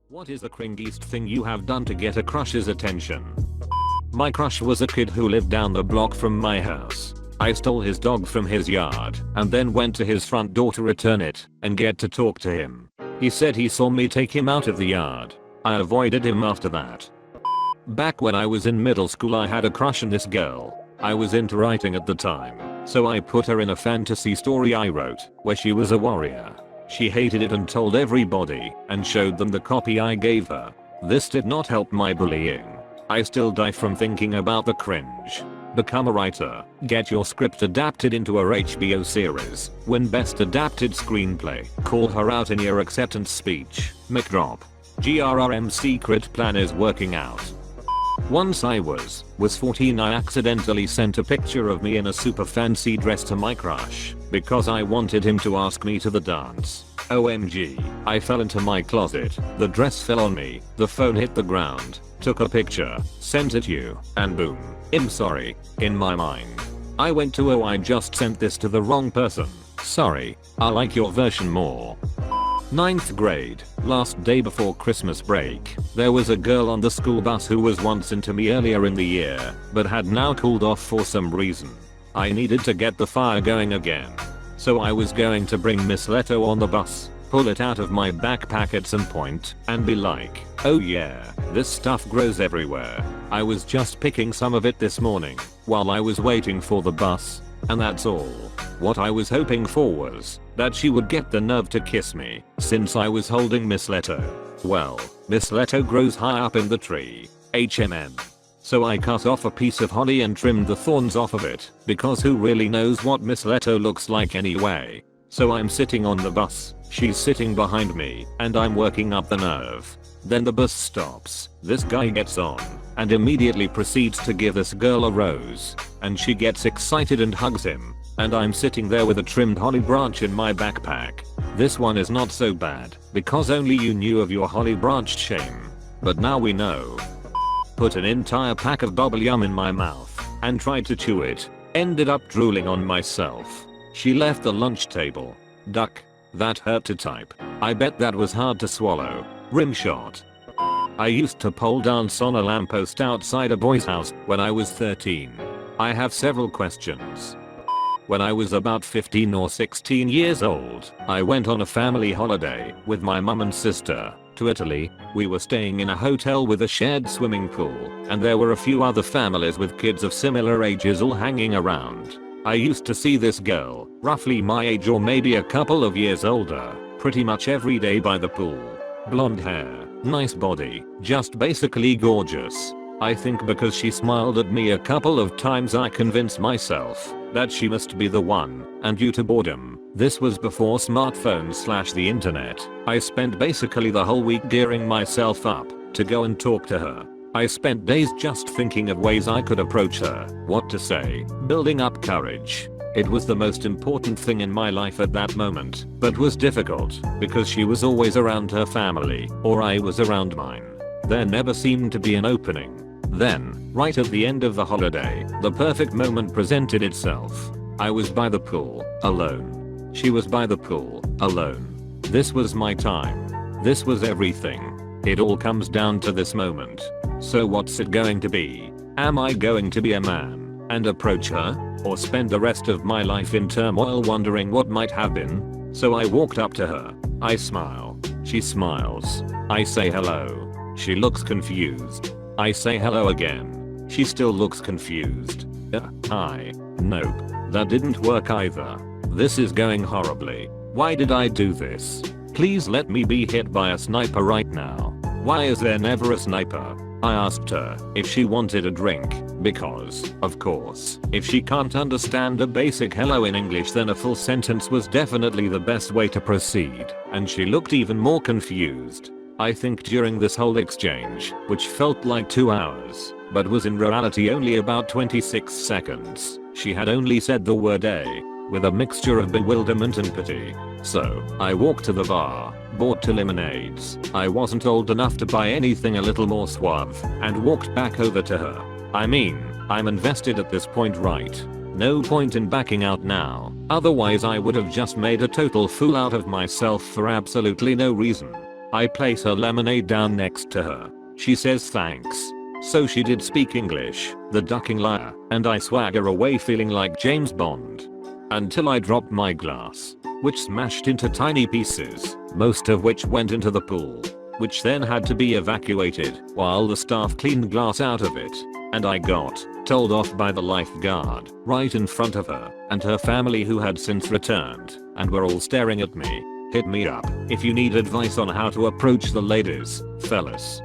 What is the cringiest thing you have done to get a crush's attention? My crush was a kid who lived down the block from my house. I stole his dog from his yard and then went to his front door to return it and get to talk to him. He said he saw me take him out of the yard. I avoided him after that. Back when I was in middle school I had a crush on this girl. I was into writing at the time, so I put her in a fantasy story I wrote where she was a warrior. She hated it and told everybody and showed them the copy I gave her. This did not help my bullying. I still die from thinking about the cringe. Become a writer, get your script adapted into a HBO series, win best adapted screenplay, call her out in your acceptance speech, mic drop. GRRM secret plan is working out. Once I was 14, I accidentally sent a picture of me in a super fancy dress to my crush because I wanted him to ask me to the dance. OMG, I fell into my closet, the dress fell on me, the phone hit the ground, took a picture, sent it you, and boom, I'm sorry. In my mind, I went to oh I just sent this to the wrong person, sorry, I like your version more. 9th grade, last day before Christmas break, there was a girl on the school bus who was once into me earlier in the year, but had now cooled off for some reason. I needed to get the fire going again. So I was going to bring Miss Leto on the bus, pull it out of my backpack at some point, and be like, oh yeah, this stuff grows everywhere. I was just picking some of it this morning, while I was waiting for the bus, and that's all. What I was hoping for was that she would get the nerve to kiss me, since I was holding Miss Leto. Well, Miss Leto grows high up in the tree. HMN. So I cut off a piece of holly and trimmed the thorns off of it, because who really knows what Miss Leto looks like anyway. So I'm sitting on the bus, she's sitting behind me, and I'm working up the nerve. Then the bus stops, this guy gets on, and immediately proceeds to give this girl a rose, and she gets excited and hugs him, and I'm sitting there with a trimmed holly branch in my backpack. This one is not so bad, because only you knew of your holly branch shame. But now we know. Put an entire pack of bubblegum in my mouth, and tried to chew it, ended up drooling on myself. She left the lunch table. Duck. That hurt to type. I bet that was hard to swallow. Rimshot. I used to pole dance on a lamppost outside a boy's house when I was 13. I have several questions. When I was about 15 or 16 years old, I went on a family holiday with my mum and sister to Italy. We were staying in a hotel with a shared swimming pool, and there were a few other families with kids of similar ages all hanging around. I used to see this girl, roughly my age or maybe a couple of years older, pretty much every day by the pool. Blonde hair, nice body, just basically gorgeous. I think because she smiled at me a couple of times I convinced myself that she must be the one, and due to boredom, this was before smartphones / the internet, I spent basically the whole week gearing myself up to go and talk to her. I spent days just thinking of ways I could approach her, what to say, building up courage. It was the most important thing in my life at that moment, but was difficult because she was always around her family, or I was around mine. There never seemed to be an opening. Then, right at the end of the holiday, the perfect moment presented itself. I was by the pool, alone. She was by the pool, alone. This was my time. This was everything. It all comes down to this moment. So what's it going to be? Am I going to be a man and approach her? Or spend the rest of my life in turmoil wondering what might have been? So I walked up to her. I smile. She smiles. I say hello. She looks confused. I say hello again. She still looks confused. Hi. Nope. That didn't work either. This is going horribly. Why did I do this? Please let me be hit by a sniper right now. Why is there never a sniper? I asked her if she wanted a drink, because, of course, if she can't understand a basic hello in English then a full sentence was definitely the best way to proceed, and she looked even more confused. I think during this whole exchange, which felt like 2 hours, but was in reality only about 26 seconds, she had only said the word A, with a mixture of bewilderment and pity. So, I walked to the bar, bought 2 lemonades, I wasn't old enough to buy anything a little more suave, and walked back over to her. I mean, I'm invested at this point, right? No point in backing out now, otherwise I would have just made a total fool out of myself for absolutely no reason. I place her lemonade down next to her. She says thanks. So she did speak English, the ducking liar, and I swagger away feeling like James Bond. Until I dropped my glass, which smashed into tiny pieces, most of which went into the pool, which then had to be evacuated while the staff cleaned glass out of it. And I got told off by the lifeguard right in front of her and her family, who had since returned and were all staring at me. Hit me up if you need advice on how to approach the ladies, fellas.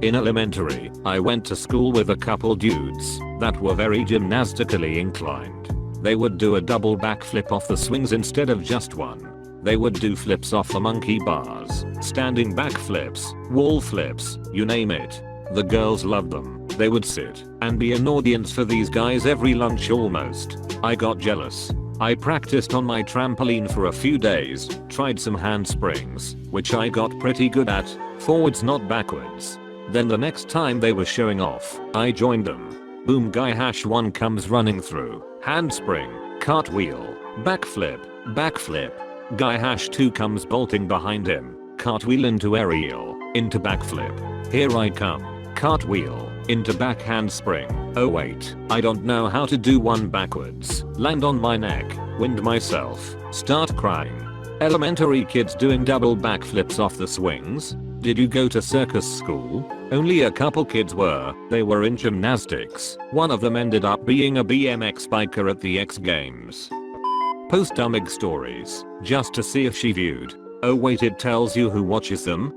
In elementary, I went to school with a couple dudes that were very gymnastically inclined. They would do a double backflip off the swings instead of just one. They would do flips off the monkey bars, standing backflips, wall flips, you name it. The girls loved them. They would sit and be an audience for these guys every lunch almost. I got jealous. I practiced on my trampoline for a few days, tried some handsprings, which I got pretty good at, forwards not backwards. Then the next time they were showing off, I joined them. Boom, guy #1 comes running through, handspring, cartwheel, backflip, backflip. Guy #2 comes bolting behind him, cartwheel into aerial, into backflip. Here I come, cartwheel, into back handspring. Oh wait, I don't know how to do one backwards. Land on my neck, wind myself, start crying. Elementary kids doing double backflips off the swings? Did you go to circus school? Only a couple kids were. They were in gymnastics. One of them ended up being a BMX biker at the X Games. Post dumb stories, just to see if she viewed. Oh wait, it tells you who watches them?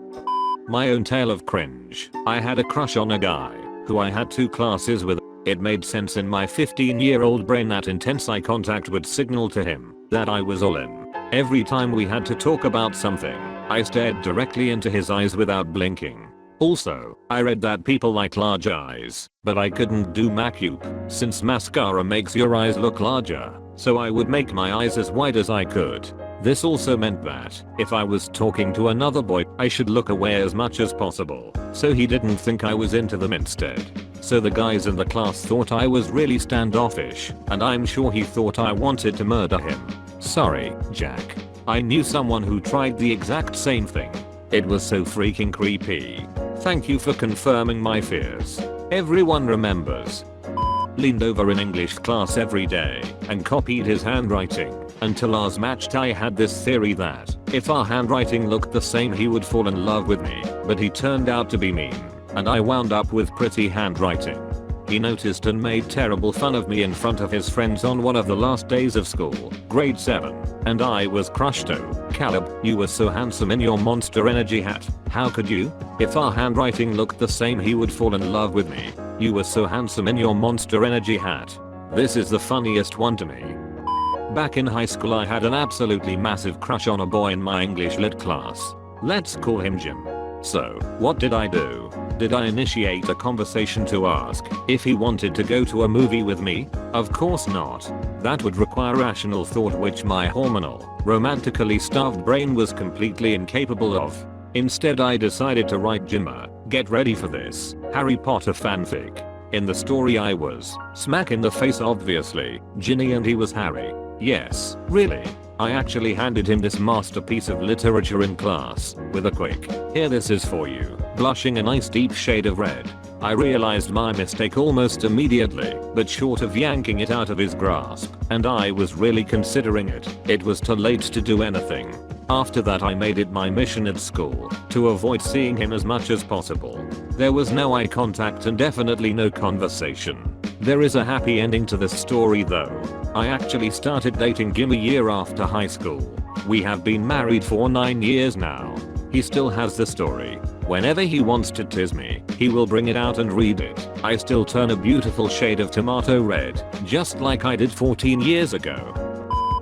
My own tale of cringe. I had a crush on a guy who I had 2 classes with. It made sense in my 15-year-old brain that intense eye contact would signal to him that I was all in. Every time we had to talk about something, I stared directly into his eyes without blinking. Also, I read that people like large eyes, but I couldn't do makeup since mascara makes your eyes look larger, so I would make my eyes as wide as I could. This also meant that if I was talking to another boy, I should look away as much as possible, so he didn't think I was into them instead. So the guys in the class thought I was really standoffish, and I'm sure he thought I wanted to murder him. Sorry, Jack. I knew someone who tried the exact same thing. It was so freaking creepy. Thank you for confirming my fears. Everyone remembers. Leaned over in English class every day and copied his handwriting until ours matched. I had this theory that if our handwriting looked the same, he would fall in love with me, but he turned out to be mean, and I wound up with pretty handwriting. He noticed and made terrible fun of me in front of his friends on one of the last days of school, grade 7, and I was crushed. Oh, Caleb, you were so handsome in your Monster Energy hat. How could you? If our handwriting looked the same, he would fall in love with me. You were so handsome in your Monster Energy hat. This is the funniest one to me. Back in high school, I had an absolutely massive crush on a boy in my English lit class. Let's call him Jim. So, what did I do? Did I initiate a conversation to ask if he wanted to go to a movie with me? Of course not. That would require rational thought, which my hormonal, romantically starved brain was completely incapable of. Instead, I decided to write Jimmer, get ready for this, Harry Potter fanfic. In the story, I was smack in the face, obviously, Ginny, and he was Harry. Yes, really. I actually handed him this masterpiece of literature in class with a quick, "Here, this is for you," blushing a nice deep shade of red. I realized my mistake almost immediately, but short of yanking it out of his grasp, and I was really considering it, it was too late to do anything. After that, I made it my mission at school to avoid seeing him as much as possible. There was no eye contact and definitely no conversation. There is a happy ending to this story though. I actually started dating Jim a year after high school. We have been married for 9 years now. He still has the story. Whenever he wants to tease me, he will bring it out and read it. I still turn a beautiful shade of tomato red, just like I did 14 years ago.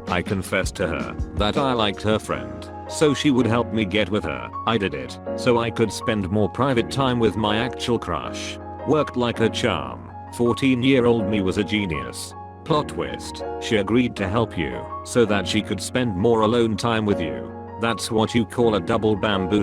I confessed to her that I liked her friend, so she would help me get with her. I did it so I could spend more private time with my actual crush. Worked like a charm. 14-year-old me was a genius. Plot twist, she agreed to help you so that she could spend more alone time with you. That's what you call a double bamboozle.